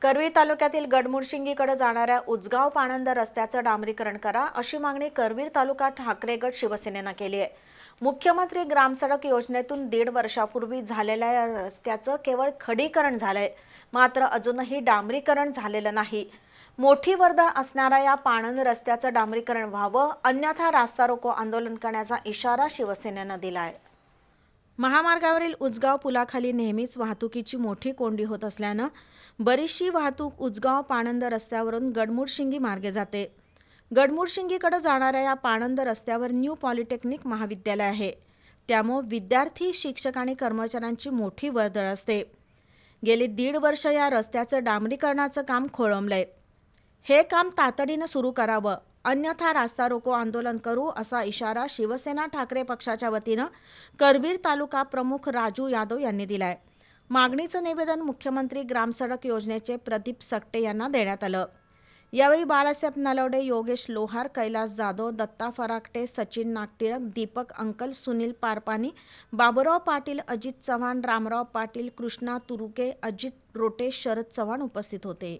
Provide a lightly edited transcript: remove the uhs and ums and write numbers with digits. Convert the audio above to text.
करवीर तालुक्यातील गडमुडशिंगीकडे जाणाऱ्या उजगाव पाणंद रस्त्याचं डांबरीकरण करा अशी मागणी करवीर तालुका ठाकरे गट शिवसेनेनं केली आहे। मुख्यमंत्री ग्रामसडक योजनेतून 1.5 वर्षापूर्वी झालेल्या या रस्त्याचं केवळ खडीकरण झालंय, मात्र अजूनही डांबरीकरण झालेलं नाही। मोठी वर्दळ असणाऱ्या या पाणंद रस्त्याचं डांबरीकरण व्हावं, अन्यथा रास्ता रोको आंदोलन करण्याचा इशारा शिवसेनेनं दिलाय। महामार्गावरील उजगाव पुलाखाली नेहमीच वाहतुकीची मोठी कोंडी होत असल्यानं बरीचशी वाहतूक उजगाव पाणंद रस्त्यावरून गडमुडशिंगी मार्गे जाते। गडमुडशिंगीकडे जाणाऱ्या या पाणंद रस्त्यावर न्यू पॉलिटेक्निक महाविद्यालय आहे, त्यामुळे विद्यार्थी, शिक्षक आणि कर्मचाऱ्यांची मोठी वर्दळ असते। गेली 1.5 वर्ष या रस्त्याचं डांबरीकरणाचं काम खोळंबलंय। हे काम तातडीनं सुरू करावं, अन्यथा रास्ता रोको आंदोलन करू असा इशारा शिवसेना ठाकरे पक्षाच्या वतीनं करवीर तालुका प्रमुख राजू यादव यांनी दिलाय। मागणीचं निवेदन मुख्यमंत्री ग्रामसडक योजनेचे प्रदीप सकटे यांना देण्यात आलं। यावेळी बाळासाहेब नलवडे, योगेश लोहार, कैलास जाधव, दत्ता फराकटे, सचिन नागटिळक, दीपक अंकल, सुनील पारपानी, बाबुराव पाटील, अजित चव्हाण, रामराव पाटील, कृष्णा तुरुके, अजित रोटे, शरद चव्हाण उपस्थित होते।